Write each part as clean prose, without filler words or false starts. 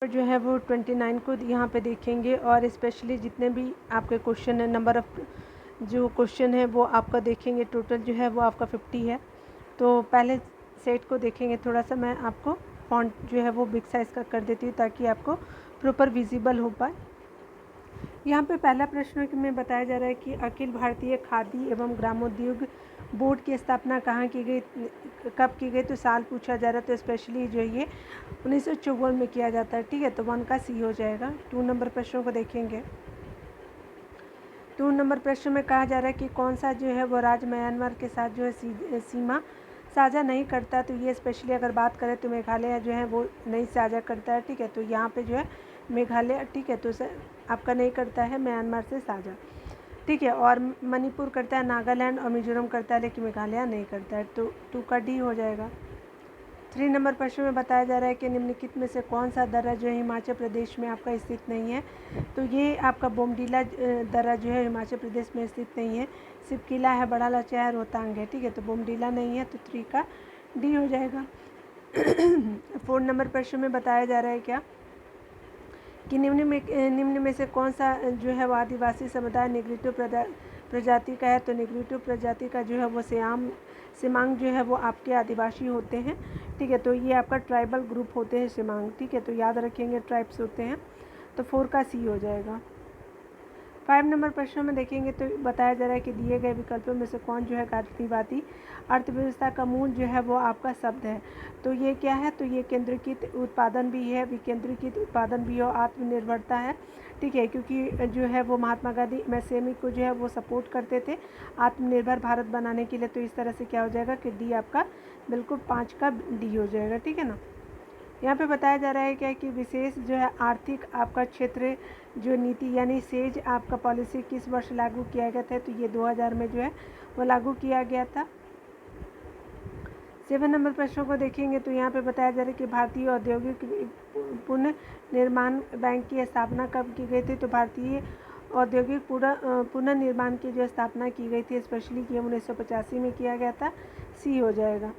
जो है वो 29 को यहाँ पे देखेंगे और स्पेशली जितने भी आपके क्वेश्चन है, नंबर ऑफ़ जो क्वेश्चन है वो आपका देखेंगे, टोटल जो है वो आपका 50 है। तो पहले सेट को देखेंगे। थोड़ा सा मैं आपको फॉन्ट जो है वो बिग साइज़ का कर देती हूँ ताकि आपको प्रॉपर विजिबल हो पाए। यहाँ पे पहला प्रश्न में बताया जा रहा है कि अखिल भारतीय खादी एवं ग्रामोद्योग बोर्ड की स्थापना कहाँ की गई, कब की गई, तो साल पूछा जा रहा है। तो स्पेशली जो ये 1954 में किया जाता है। ठीक है, तो 1 का सी हो जाएगा। 2 नंबर प्रश्नों को देखेंगे। 2 नंबर प्रश्न में कहा जा रहा है कि कौन सा जो है वो राज्य म्यांमार के साथ जो है सीमा साझा नहीं करता। तो ये स्पेशली अगर बात करें तो मेघालय जो है वो नहीं साझा करता है। ठीक है, तो यहाँ पे जो है मेघालय, ठीक है, तो आपका नहीं करता है म्यांमार से साझा। ठीक है, और मणिपुर करता है, नागालैंड और मिजोरम करता है, लेकिन मेघालय नहीं करता है। तो 2 का डी हो जाएगा। 3 नंबर प्रश्न में बताया जा रहा है कि निम्नलिखित में से कौन सा दर्रा जो है हिमाचल प्रदेश में आपका स्थित नहीं है। तो ये आपका बोमडीला दर्रा जो है हिमाचल प्रदेश में स्थित नहीं है। सिर्फ किला है, बड़ा लाचा है, रोहतांग है। ठीक है, तो बोमडीला नहीं है, तो 3 का डी हो जाएगा। 4 नंबर प्रश्न में बताया जा रहा है क्या कि निम्न में से कौन सा जो है वो आदिवासी समुदाय निग्रिटो प्रजाति का है। तो निग्रिटो प्रजाति का जो है वो सिमांग जो है वो आपके आदिवासी होते हैं। ठीक है, तो ये आपका ट्राइबल ग्रुप होते हैं सिमांग। ठीक है, तो याद रखेंगे ट्राइब्स होते हैं। तो 4 का सी हो जाएगा। 5 नंबर प्रश्न में देखेंगे तो बताया जा रहा है कि दिए गए विकल्पों में से कौन जो है गांधीवादी अर्थव्यवस्था का मूल जो है वो आपका शब्द है। तो ये क्या है, तो ये केंद्रीकृत उत्पादन भी है, विकेंद्रीकृत उत्पादन भी और आत्मनिर्भरता है। ठीक है, क्योंकि जो है वो महात्मा गांधी एमएसएमई को जो है वो सपोर्ट करते थे आत्मनिर्भर भारत बनाने के लिए। तो इस तरह से क्या हो जाएगा कि डी आपका बिल्कुल 5 का डी हो जाएगा। ठीक है ना। यहाँ पे बताया जा रहा है क्या कि विशेष जो है आर्थिक आपका क्षेत्र जो नीति यानी सेज आपका पॉलिसी किस वर्ष लागू किया गया था। तो ये 2000 में जो है वो लागू किया गया था। 7 नंबर प्रश्नों को देखेंगे तो यहाँ पे बताया जा रहा है कि भारतीय औद्योगिक पुनर्निर्माण बैंक की स्थापना कब की गई थी। तो भारतीय औद्योगिक पुनर्निर्माण की जो स्थापना की गई थी स्पेशली ये 1985 में किया गया था। सी हो जाएगा।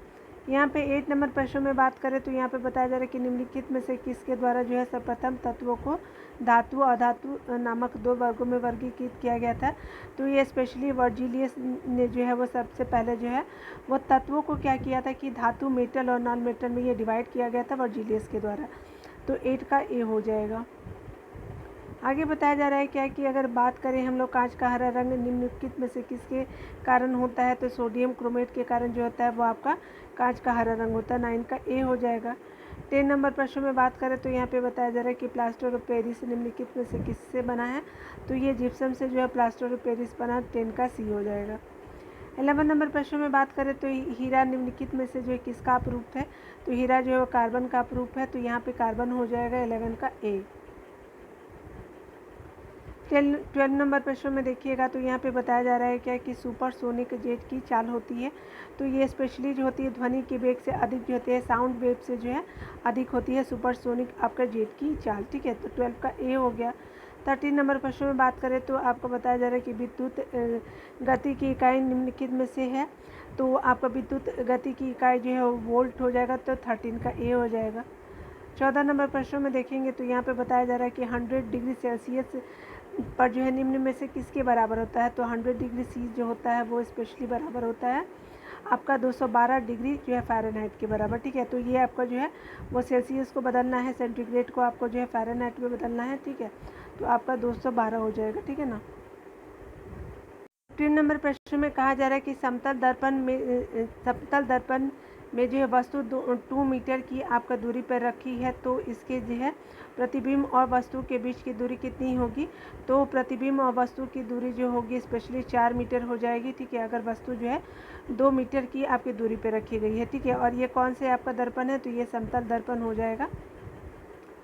यहाँ पे 8 नंबर प्रश्न में बात करें तो यहाँ पे बताया जा रहा है कि निम्नलिखित में से किसके द्वारा जो है सर्वप्रथम तत्वों को धातु अधातु नामक 2 वर्गों में वर्गीकृत किया गया था। तो ये स्पेशली वर्जिलियस ने जो है वो सबसे पहले जो है वो तत्वों को क्या किया था कि धातु, मेटल और नॉन मेटल में ये डिवाइड किया गया था वर्जिलियस के द्वारा। तो 8 का ए हो जाएगा। आगे बताया जा रहा है क्या कि अगर बात करें हम लोग कांच का हरा रंग निम्नलिखित में से किसके कारण होता है। तो सोडियम क्रोमेट के कारण जो होता है वो आपका कांच का हरा रंग होता है। 9 का ए हो जाएगा। 10 नंबर प्रश्न में बात करें तो यहाँ पे बताया जा रहा है कि प्लास्टर ऑफ पेरिस निम्नलिखित में से किससे बना है। तो ये जिप्सम से जो है प्लास्टर ऑफ पेरिस बना। 10 का सी हो जाएगा। 11 नंबर प्रश्न में बात करें तो हीरा निम्नलिखित में से जो है किसका अपरूप है। तो हीरा जो है कार्बन का अपरूप है। तो यहाँ पे कार्बन हो जाएगा 11 का ए। 12 नंबर प्रश्न में देखिएगा तो यहाँ पे बताया जा रहा है क्या कि सुपरसोनिक जेट की चाल होती है। तो ये स्पेशली जो होती है ध्वनि के वेग से अधिक जो होती है, साउंड वेव से जो है अधिक होती है सुपरसोनिक आपका जेट की चाल। ठीक है, तो 12 का ए हो गया। 13 नंबर प्रश्न में बात करें तो आपको बताया जा रहा है कि विद्युत गति की इकाई निम्नलिखित में से है। तो आपका विद्युत गति की इकाई जो है वो वोल्ट हो जाएगा। तो 13 का ए हो जाएगा। 14 नंबर प्रश्न में देखेंगे तो यहाँ पे बताया जा रहा है कि 100 डिग्री सेल्सियस पर जो है निम्न में से किसके बराबर होता है। तो 100 डिग्री सी जो होता है वो स्पेशली बराबर होता है आपका 212 डिग्री जो है फ़ारेनहाइट के बराबर। ठीक है, तो ये आपका जो है वो सेल्सियस को बदलना है, सेंटीग्रेड को आपको जो है फ़ारेनहाइट में बदलना है। ठीक है, तो आपका 212 हो जाएगा। ठीक है ना। 3 नंबर प्रश्न में कहा जा रहा है कि समतल दर्पण में जो है वस्तु 2 मीटर की आपका दूरी पर रखी है। तो इसके जो है प्रतिबिंब और वस्तु के बीच की दूरी कितनी होगी। तो प्रतिबिंब और वस्तु की दूरी जो होगी स्पेशली 4 मीटर हो जाएगी। ठीक है, अगर वस्तु जो है 2 मीटर की आपकी दूरी पर रखी गई है। ठीक है, और ये कौन से आपका दर्पण है। तो ये समतल दर्पण हो जाएगा।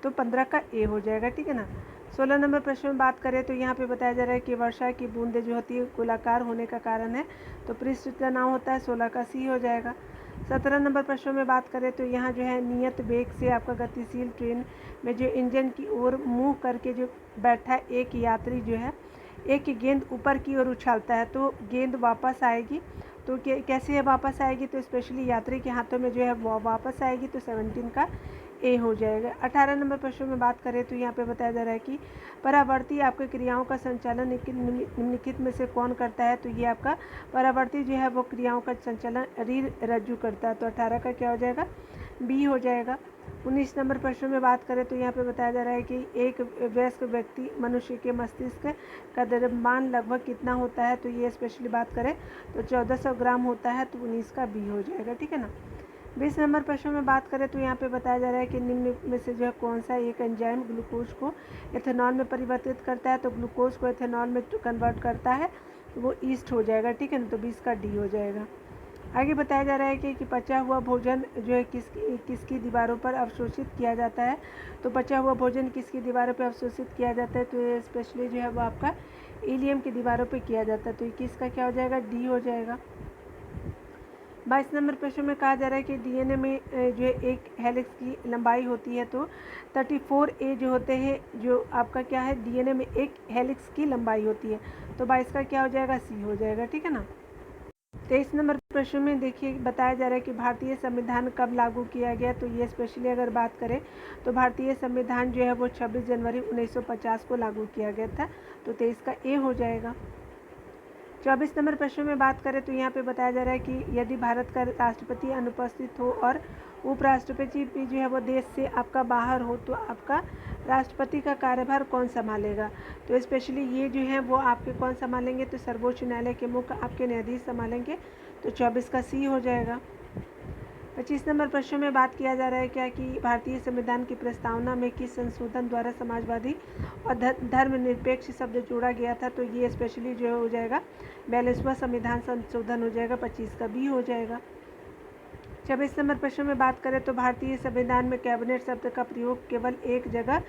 तो 15 का ए हो जाएगा। ठीक है ना। 16 नंबर प्रश्न में बात करें तो यहाँ पे बताया जा रहा है कि वर्षा की बूंदें जो होती है गोलाकार होने का कारण है। तो पृष्ठ तनाव होता है। 16 का सी हो जाएगा। 17 नंबर प्रश्न में बात करें तो यहाँ जो है नियत वेग से आपका गतिशील ट्रेन में जो इंजन की ओर मुँह करके जो बैठा एक यात्री जो है एक गेंद ऊपर की ओर उछालता है। तो गेंद वापस आएगी। तो कैसे वापस आएगी। तो स्पेशली यात्री के हाथों में जो है वो वापस आएगी। तो 17 का ए हो जाएगा। 18 नंबर प्रश्न में बात करें तो यहाँ पे बताया जा रहा है कि परावर्ती आपके क्रियाओं का संचालन निम्नलिखित में से कौन करता है। तो ये आपका परावर्ती जो है वो क्रियाओं का संचालन रीढ़ रज्जु करता है। तो 18 का क्या हो जाएगा, बी हो जाएगा। 19 नंबर प्रश्न में बात करें तो यहाँ पे बताया जा रहा है कि एक वयस्क व्यक्ति मनुष्य के मस्तिष्क का द्रव्यमान लगभग कितना होता है। तो ये स्पेशली बात करें तो 1400 ग्राम होता है। तो 19 का बी हो जाएगा, ठीक है ना। 20 नंबर प्रश्न में बात करें तो यहाँ पे बताया जा रहा है कि निम्न में से जो है कौन सा एक एंजाइम ग्लूकोज को एथेनॉल में परिवर्तित करता है। तो ग्लूकोज को एथेनॉल में कन्वर्ट करता है तो वो ईस्ट हो जाएगा, ठीक है ना। तो 20 का डी हो जाएगा। आगे बताया जा रहा है कि पचा हुआ भोजन जो है किसकी दीवारों पर अवशोषित किया जाता है। तो पचा हुआ भोजन किसकी दीवारों पर अवशोषित किया जाता है। तो ये स्पेशली जो है वो आपका इलियम की दीवारों पर किया जाता है। तो 21 का क्या हो जाएगा, डी हो जाएगा। 22 नंबर प्रश्न में कहा जा रहा है कि डीएनए में जो है एक हेलिक्स की लंबाई होती है। तो 34A जो होते हैं, जो आपका क्या है, डीएनए में एक हेलिक्स की लंबाई होती है। तो 22 का क्या हो जाएगा, सी हो जाएगा, ठीक है ना। 23 नंबर प्रश्न में देखिए बताया जा रहा है कि भारतीय संविधान कब लागू किया गया। तो ये स्पेशली अगर बात करें तो भारतीय संविधान जो है वो 26 जनवरी 1950 को लागू किया गया था। तो 23 का ए हो जाएगा। 24 नंबर प्रश्न में बात करें तो यहाँ पे बताया जा रहा है कि यदि भारत का राष्ट्रपति अनुपस्थित हो और उपराष्ट्रपति जो है वो देश से आपका बाहर हो तो आपका राष्ट्रपति का कार्यभार कौन संभालेगा। तो स्पेशली ये जो है वो आपके कौन संभालेंगे, तो सर्वोच्च न्यायालय के मुख्य आपके न्यायाधीश संभालेंगे। तो 24 का सी हो जाएगा। 25 नंबर प्रश्न में बात किया जा रहा है क्या कि भारतीय संविधान की प्रस्तावना में किस संशोधन द्वारा समाजवादी और धर्मनिरपेक्ष शब्द जोड़ा गया था। तो ये स्पेशली जो हो जाएगा 42वां संविधान संशोधन हो जाएगा। 25 का बी हो जाएगा। 26 नंबर प्रश्न में बात करें तो भारतीय संविधान में कैबिनेट शब्द का प्रयोग केवल एक जगह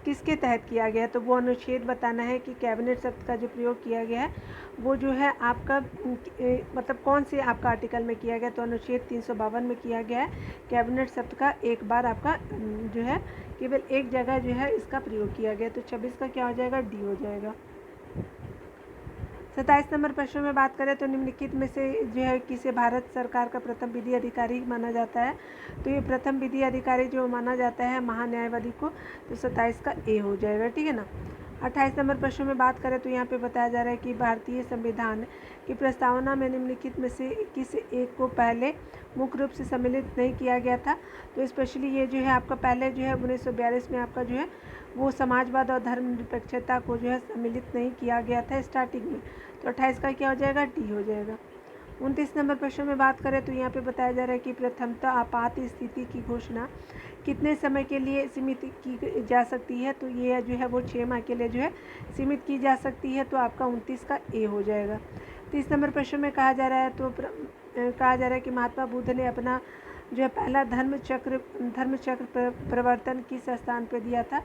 किसके तहत किया गया है। तो वो अनुच्छेद बताना है कि कैबिनेट शब्द का जो प्रयोग किया गया है वो जो है आपका मतलब कौन से आपका आर्टिकल में किया गया। तो अनुच्छेद 352 में किया गया है। कैबिनेट शब्द का एक बार आपका जो है केवल एक जगह जो है इसका प्रयोग किया गया। तो 26 का क्या हो जाएगा, डी हो जाएगा। 27 नंबर प्रश्न में बात करें तो निम्नलिखित में से जो है किसे भारत सरकार का प्रथम विधि अधिकारी माना जाता है। तो ये प्रथम विधि अधिकारी जो माना जाता है महान्यायवादी को। तो 27 का ए हो जाएगा, ठीक है ना। 28 नंबर प्रश्न में बात करें तो यहाँ पे बताया जा रहा है कि भारतीय संविधान की प्रस्तावना में निम्नलिखित में से किस एक को पहले मुख्य रूप से सम्मिलित नहीं किया गया था। तो स्पेशली ये जो है आपका पहले जो है 1942 में आपका जो है वो समाजवाद और धर्मनिरपेक्षता को जो है सम्मिलित नहीं किया गया था स्टार्टिंग में। तो 28 का क्या हो जाएगा, डी हो जाएगा। 29 नंबर प्रश्न में बात करें तो यहाँ पे बताया जा रहा है कि प्रथमतः आपात स्थिति की घोषणा कितने समय के लिए सीमित की जा सकती है। तो ये जो है वो 6 माह के लिए जो है सीमित की जा सकती है। तो आपका 29 का ए हो जाएगा। 30 नंबर प्रश्न में कहा जा रहा है कहा जा रहा है कि महात्मा बुद्ध ने अपना जो है पहला धर्मचक्र प्रवर्तन किस स्थान पे दिया था।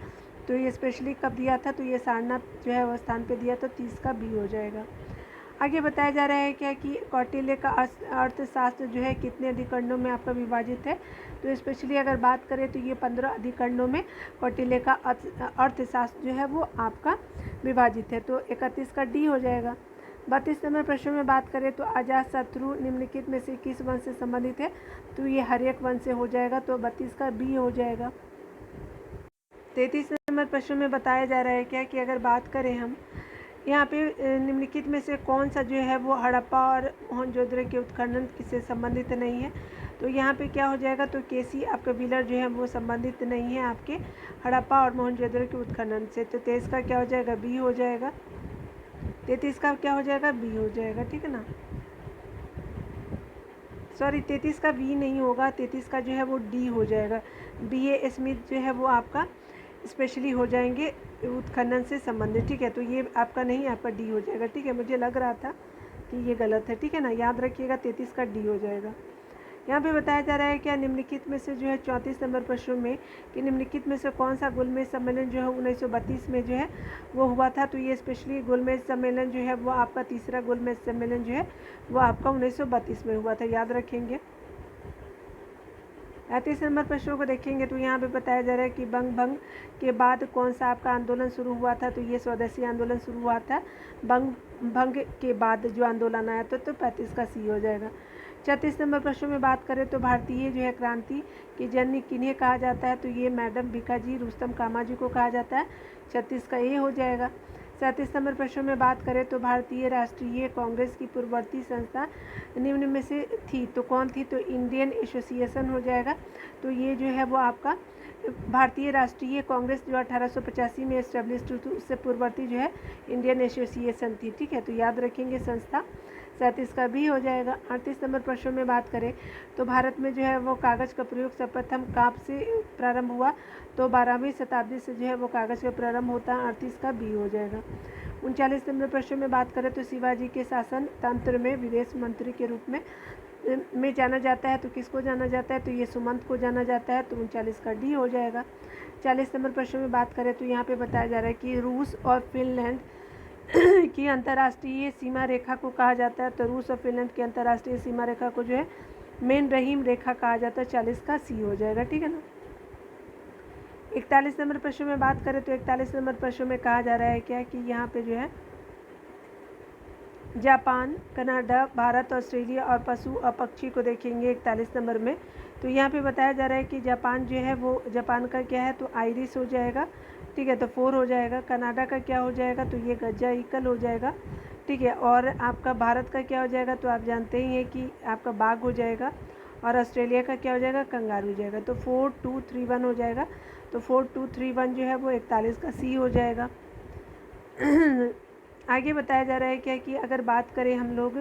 तो ये स्पेशली कब दिया था। तो ये सारनाथ जो है वो स्थान पे दिया। तो 30 का बी हो जाएगा। आगे बताया जा रहा है क्या कि कौटिल्य का अर्थशास्त्र जो है कितने अधिकरणों में आपका विभाजित है। तो स्पेशली अगर बात करें तो ये 15 अधिकरणों में कौटिल्य का अर्थशास्त्र जो है वो आपका विभाजित है। तो 31 का डी हो जाएगा। 32 नंबर प्रश्न में बात करें तो अजातशत्रु निम्नलिखित में से किस वंश से संबंधित है। तो ये हर्यक वंश से हो जाएगा। तो 32 का बी हो जाएगा। 33 नंबर प्रश्न में बताया जा रहा है क्या कि अगर बात करें हम यहाँ पे निम्नलिखित में से कौन सा जो है वो हड़प्पा और मोहनजोदड़ो के उत्खनन से संबंधित नहीं है। तो यहाँ पे क्या हो जाएगा, तो केसी आपका व्हीलर जो है वो संबंधित नहीं है आपके हड़प्पा और मोहनजोदड़ो के उत्खनन से। तो 23 का क्या हो जाएगा, बी हो जाएगा। 33 का क्या हो जाएगा, बी हो जाएगा, ठीक है ना। सॉरी 33 का बी नहीं होगा, 33 का जो है वो डी हो जाएगा। B.A. स्मिथ जो है वो आपका स्पेशली हो जाएंगे उत्खनन से संबंधित, ठीक है। तो ये आपका नहीं, आपका डी हो जाएगा, ठीक है। मुझे लग रहा था कि ये गलत है, ठीक है ना। याद रखिएगा 33 का डी हो जाएगा। यहाँ पे बताया जा रहा है क्या निम्नलिखित में से जो है 34 नंबर प्रश्न में कि निम्नलिखित में से कौन सा गोलमेज सम्मेलन जो है 1932 में जो है वो हुआ था। तो ये स्पेशली गोलमेज सम्मेलन जो है वो आपका तीसरा गोलमेज सम्मेलन जो है वो आपका 1932 में हुआ था, याद रखेंगे। 38 नंबर प्रश्नों को देखेंगे तो यहाँ पे बताया जा रहा है कि बंग भंग के बाद कौन सा आपका आंदोलन शुरू हुआ था। तो ये स्वदेशी आंदोलन शुरू हुआ था बंग भंग के बाद जो आंदोलन आया था। तो 35 का सी हो जाएगा। 36 नंबर प्रश्न में बात करें तो भारतीय जो है क्रांति की जननी किन्हें कहा जाता है, तो ये मैडम भीखाजी रुस्तम कामाजी को कहा जाता है। 36 का ए हो जाएगा। 37 नंबर प्रश्न में बात करें तो भारतीय राष्ट्रीय कांग्रेस की पूर्ववर्ती संस्था निम्न में से थी, तो कौन थी, तो इंडियन एसोसिएशन हो जाएगा। तो ये जो है वो आपका भारतीय राष्ट्रीय कांग्रेस जो 1885 में एस्टेब्लिश हुई, उससे पूर्ववर्ती जो है इंडियन एसोसिएशन थी। ठीक है, तो याद रखेंगे संस्था। 37 का भी हो जाएगा। 38 नंबर प्रश्न में बात करें तो भारत में जो है वो कागज़ का प्रयोग सर्वप्रथम कब से प्रारंभ हुआ, तो 12वीं शताब्दी से जो है वो कागज़ का प्रारंभ होता है। 38 का बी हो जाएगा। 39 नंबर प्रश्न में बात करें तो शिवाजी के शासन तंत्र में विदेश मंत्री के रूप में जाना जाता है, तो किसको जाना जाता है, तो ये सुमंत को जाना जाता है। तो 39 का डी हो जाएगा। 40 नंबर प्रश्न में बात करें तो यहाँ पे बताया जा रहा है कि रूस और फिनलैंड की अंतर्राष्ट्रीय सीमा रेखा को कहा जाता है, तो रूस और फिनलैंड की अंतर्राष्ट्रीय सीमा रेखा को जो है मेन रहीम रेखा कहा जाता है। 40 का सी हो जाएगा। ठीक है ना। 41 नंबर प्रश्न में बात करें तो 41 नंबर प्रश्न में कहा जा रहा है क्या कि यहाँ पे जो है जापान, कनाडा, भारत, ऑस्ट्रेलिया और पशु और पक्षी को देखेंगे 41 नंबर में। तो यहाँ पे बताया जा रहा है कि जापान जो है वो जापान का क्या है, तो आइरिस हो जाएगा। ठीक है, तो 4 हो जाएगा। कनाडा का क्या हो जाएगा, तो ये गज्जा ईकल हो जाएगा। ठीक है, और आपका भारत का क्या हो जाएगा, तो आप जानते ही हैं कि आपका बाघ हो जाएगा। और ऑस्ट्रेलिया का क्या हो जाएगा, कंगारू हो जाएगा। तो 4, 2, 3, 1 हो जाएगा। तो 4, 2, 3, 1 जो है वो 41 का सी हो जाएगा। आगे बताया जा रहा है क्या कि अगर बात करें हम लोग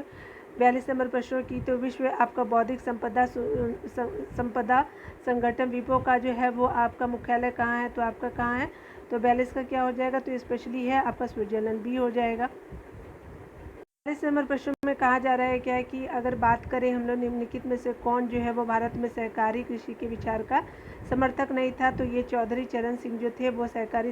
42 नंबर प्रश्नों की, तो विश्व आपका बौद्धिक संपदा संगठन विपो का जो है वो आपका मुख्यालय कहाँ है, तो आपका कहाँ है, तो 42 का क्या हो जाएगा, तो स्पेशली है आपका स्विट्जरलैंड भी हो जाएगा। 40 नंबर प्रश्न में कहा जा रहा है क्या है कि अगर बात करें हम लोग निम्नलिखित में से कौन जो है वो भारत में सहकारी कृषि के विचार का समर्थक नहीं था, तो ये चौधरी चरण सिंह जो थे वो सहकारी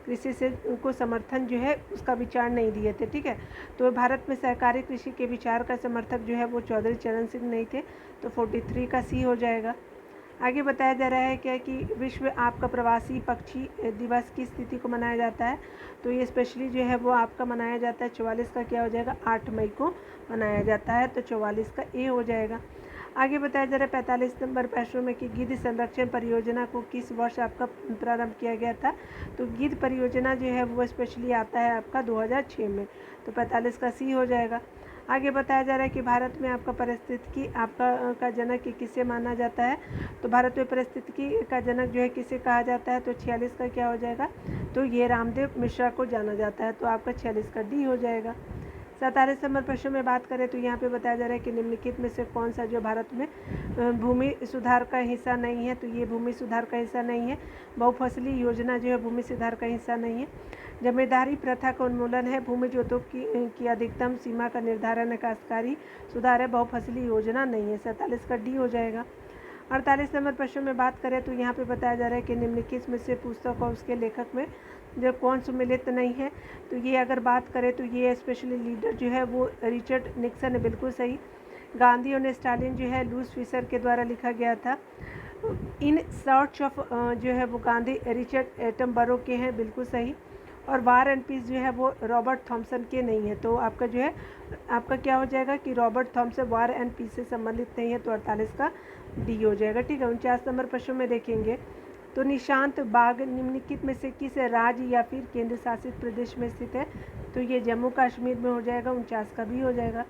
कृषि से को समर्थन जो है उसका विचार नहीं दिए थे। ठीक है, तो भारत में सहकारी कृषि के विचार का समर्थक जो है वो चौधरी चरण सिंह नहीं थे। तो 43 का सी हो जाएगा। आगे बताया जा रहा है क्या कि विश्व आपका प्रवासी पक्षी दिवस की स्थिति को मनाया जाता है, तो ये स्पेशली जो है वो आपका मनाया जाता है। 44 का क्या हो जाएगा, 8 मई को मनाया जाता है। तो 44 का ए हो जाएगा। आगे बताया जा रहा है 45 नंबर प्रश्न में कि गिद्ध संरक्षण परियोजना को किस वर्ष आपका प्रारंभ किया गया था, तो गिद्ध परियोजना जो है वो स्पेशली आता है आपका 2006 में। तो 45 का सी हो जाएगा। आगे बताया जा रहा है कि भारत में आपका पारिस्थितिकी आपका का जनक किसे माना जाता है, तो भारत में पारिस्थितिकी का जनक जो है किसे कहा जाता है, तो 46 का क्या हो जाएगा, तो ये रामदेव मिश्रा को जाना जाता है। तो आपका 46 का डी हो जाएगा। 47 नंबर प्रश्न में बात करें तो यहाँ पे बताया जा रहा है कि निम्नलिखित में से कौन सा जो भारत में भूमि सुधार का हिस्सा नहीं है, तो ये भूमि सुधार का हिस्सा नहीं है। बहुफसली योजना जो है भूमि सुधार का हिस्सा नहीं है। जमींदारी प्रथा का उन्मूलन है। भूमि जोतों की अधिकतम सीमा का निर्धारण है। काश्तकारी सुधार है। बहुफसली योजना नहीं है। 47 का डी हो जाएगा। 48 नंबर प्रश्न में बात करें तो यहाँ पे बताया जा रहा है कि निम्नलिखित में से पुस्तक और उसके लेखक में जो कौन सम्मिलित नहीं है, तो ये अगर बात करें तो ये स्पेशली लीडर जो है वो रिचर्ड निक्सन है, बिल्कुल सही। गांधी और स्टालिन जो है लूस फिशर के द्वारा लिखा गया था। इन सर्च ऑफ जो है वो गांधी रिचर्ड एटनबरो के हैं, बिल्कुल सही। और वार एंड पीस जो है वो रॉबर्ट थॉमसन के नहीं है, तो आपका जो है आपका क्या हो जाएगा कि Robert Thomson war and peace से संबंधित नहीं है। तो 48 का डी हो जाएगा। ठीक है, 49 नंबर प्रश्न में देखेंगे तो निशांत बाग निम्नलिखित में से किस राज्य या फिर केंद्र शासित प्रदेश में स्थित है, तो ये जम्मू कश्मीर में हो जाएगा। 49 का भी हो जाएगा।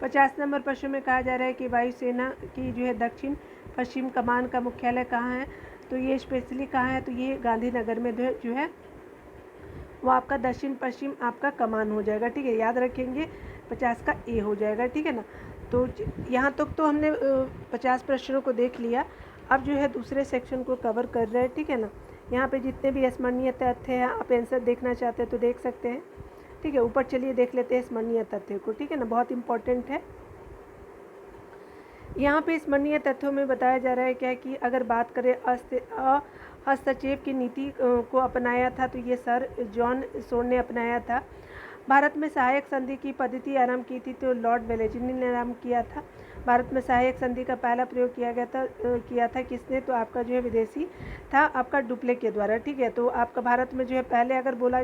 50 नंबर प्रश्न में कहा जा रहा है कि वायुसेना की जो है दक्षिण पश्चिम कमान का मुख्यालय कहाँ है, तो ये स्पेशली कहाँ है, तो ये गांधीनगर में जो है वो आपका दक्षिण पश्चिम आपका कमान हो जाएगा। ठीक है, याद रखेंगे। 50 का ए हो जाएगा। ठीक है ना। तो यहाँ तक तो हमने 50 प्रश्नों को देख लिया। अब जो है दूसरे सेक्शन को कवर कर रहे हैं। ठीक है ना। यहाँ पे जितने भी स्मरणीय तथ्य हैं, आप आंसर देखना चाहते हैं तो देख सकते हैं। ठीक है, ऊपर चलिए देख लेते हैं स्मरणीय तथ्य को। ठीक है ना, बहुत इंपॉर्टेंट है। यहाँ पे स्मरणीय तथ्यों में बताया जा रहा है क्या कि अगर बात करें हस्तक्षेप की नीति को अपनाया था, तो ये सर जॉन सोर ने अपनाया था। भारत में सहायक संधि की पद्धति आरंभ की थी, तो लॉर्ड वेलेस्ली ने आरंभ किया था। भारत में सहायक संधि का पहला प्रयोग किया था किसने? तो आपका जो है विदेशी था आपका डुप्ले के द्वारा, ठीक है। तो आपका भारत में जो है पहले अगर बोला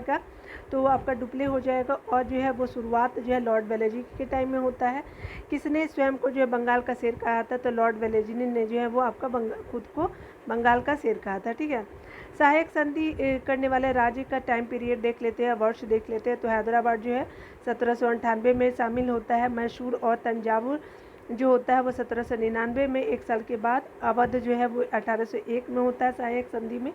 तो आपका डुप्ले हो जाएगा, और जो है वो शुरुआत जो है लॉर्ड वेलेजी के टाइम में होता है। किसने स्वयं को जो है बंगाल का शेर कहा था? तो लॉर्ड वेलेजी ने जो है वो आपका खुद को बंगाल का शेर कहा था, ठीक है। सहायक संधि करने वाले राज्य का टाइम पीरियड देख लेते हैं, वर्ष देख लेते हैं। तो हैदराबाद जो है 1798 में शामिल होता है। मैसूर और तंजावुर जो होता है वो 1799 में, 1 साल के बाद। अवध जो है वो 1801 में होता है सहायक संधि में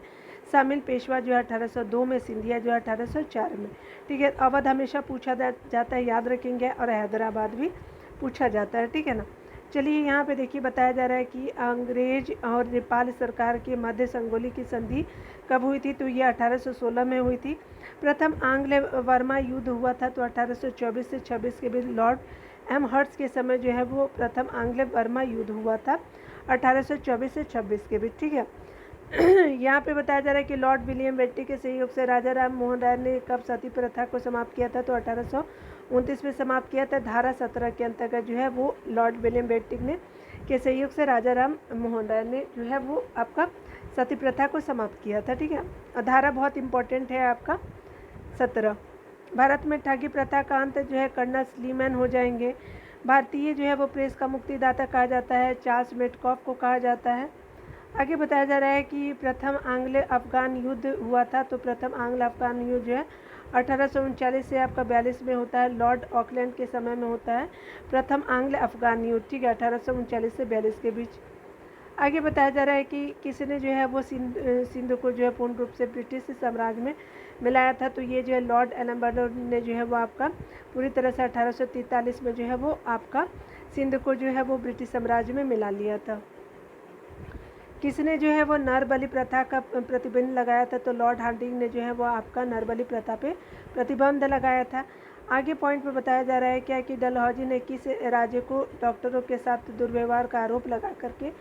शामिल। पेशवा जो है 1802 में, सिंधिया जो है 1804 में, ठीक है। अवध हमेशा पूछा जाता है, याद रखेंगे, और हैदराबाद भी पूछा जाता है, ठीक है ना। चलिए यहाँ पे देखिए बताया जा रहा है कि अंग्रेज और नेपाल सरकार के मध्य संगोली की संधि कब हुई थी? तो ये 1816 में हुई थी। प्रथम आंग्ल वर्मा युद्ध हुआ था तो 1824 से 26 के बीच लॉर्ड एम हर्ट्स के समय जो है वो प्रथम आंग्ल वर्मा युद्ध हुआ था 1824 से 26 के बीच, ठीक है। यहाँ पे बताया जा रहा है कि लॉर्ड विलियम बेट्टी के सहयोग से राजा राम मोहन राय ने कब सती प्रथा को समाप्त किया था? तो 1829 में समाप्त किया था। धारा 17 के अंतर्गत जो है वो लॉर्ड विलियम बेट्टी ने के सहयोग से राजा राम मोहन राय ने जो है वो आपका सती प्रथा को समाप्त किया था, ठीक है। और धारा बहुत इंपॉर्टेंट है आपका 17। भारत में ठगी प्रथा का अंत जो है कर्नल स्लीमैन हो जाएंगे। भारतीय जो है वो प्रेस का मुक्तिदाता कहा जाता है, चार्ल्स मेटकॉफ को कहा जाता है। आगे बताया जा रहा है कि प्रथम आंग्ल अफगान युद्ध हुआ था तो प्रथम आंग्ल अफगान युद्ध जो है 1839 से आपका 42 में होता है। लॉर्ड ऑकलैंड के समय में होता है प्रथम आंग्ल अफगान युद्ध, ठीक है, 1839 से 42 के बीच। आगे बताया जा रहा है कि किसने जो है वो सिंध को जो है पूर्ण रूप से ब्रिटिश साम्राज्य में मिलाया था? तो ये जो है लॉर्ड एलम्बर्ट ने जो है वो आपका पूरी तरह से 1843 में जो है वो आपका सिंध को जो है वो ब्रिटिश साम्राज्य में मिला लिया था। किसने जो है वो नरबलि प्रथा का प्रतिबंध लगाया था? तो लॉर्ड हार्डिंग ने जो है वो आपका नरबलि प्रथा पे प्रतिबंध लगाया था। आगे पॉइंट पे बताया जा रहा है क्या कि डलहौजी ने किस राज्य को डॉक्टरों के साथ दुर्व्यवहार का आरोप लगा करके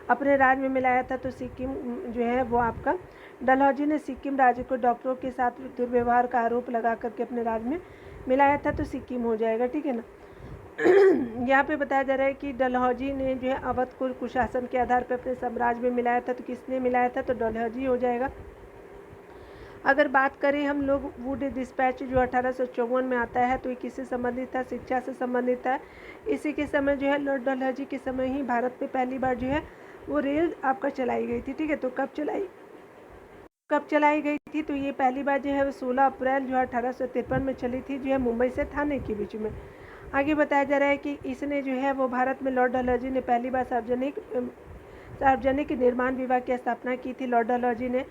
अपने राज्य में मिलाया था? तो सिक्किम जो है वो आपका डलहौजी ने सिक्किम राज्य को डॉक्टरों के साथ दुर्व्यवहार का आरोप लगा करके अपने राज्य में मिलाया था, तो सिक्किम हो जाएगा, ठीक है ना। यहाँ पे बताया जा रहा है कि डलहौजी ने जो है अवध को कुशासन के आधार पर अपने साम्राज्य में मिलाया था, तो किसने मिलाया था? तो डलहौजी हो जाएगा। अगर बात करें हम लोग वुड डिस्पैच जो 1854 में आता है तो ये किससे संबंधित था? शिक्षा से संबंधित था। इसी के समय जो है लॉर्ड डलहौजी के समय ही भारत में पहली बार जो है वो रेल आपका चलाई गई थी, ठीक है। तो कब चलाई गई थी? तो ये पहली बार जो है वो 16 अप्रैल जो है 1853 में चली थी, जो है मुंबई से थाने के बीच में। आगे बताया जा रहा है कि इसने जो है वो भारत में लॉर्ड डलहौजी ने पहली बार सार्वजनिक निर्माण विभाग की स्थापना की थी। लॉर्ड डलहौजी ने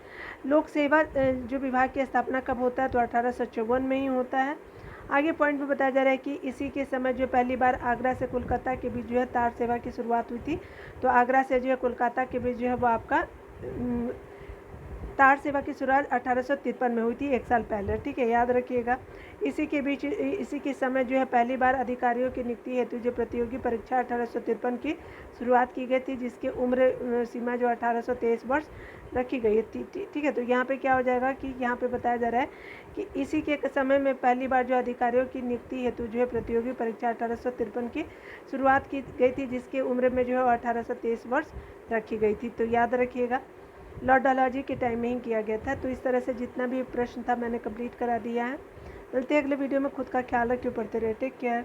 लोक सेवा जो विभाग की स्थापना कब होता है? तो 1854 में ही होता है। आगे पॉइंट में बताया जा रहा है कि इसी के समय जो पहली बार आगरा से कोलकाता के बीच जो है तार सेवा की शुरुआत हुई थी। तो आगरा से जो है कोलकाता के बीच जो है वो आपका तार सेवा की शुरुआत 1853 में हुई थी, 1 साल पहले, ठीक है, याद रखिएगा। इसी के समय जो है पहली बार अधिकारियों की नियुक्ति हेतु जो प्रतियोगी परीक्षा 1853 की शुरुआत की गई थी, जिसकी उम्र सीमा जो 1823 वर्ष रखी गई थी, ठीक है। तो यहाँ पे क्या हो जाएगा कि यहाँ पे बताया जा रहा है कि इसी के समय में पहली बार जो अधिकारियों की नियुक्ति हेतु जो है प्रतियोगी परीक्षा 1853 की शुरुआत की गई थी, जिसकी उम्र में जो है 1823 वर्ष रखी गई थी। तो याद रखिएगा लॉर्ड डलहौजी के टाइम में ही किया गया था। तो इस तरह से जितना भी प्रश्न था मैंने कंप्लीट करा दिया है। मिलते हैं अगले वीडियो में। खुद का ख्याल रखिए, पढ़ते रहे, टेक केयर।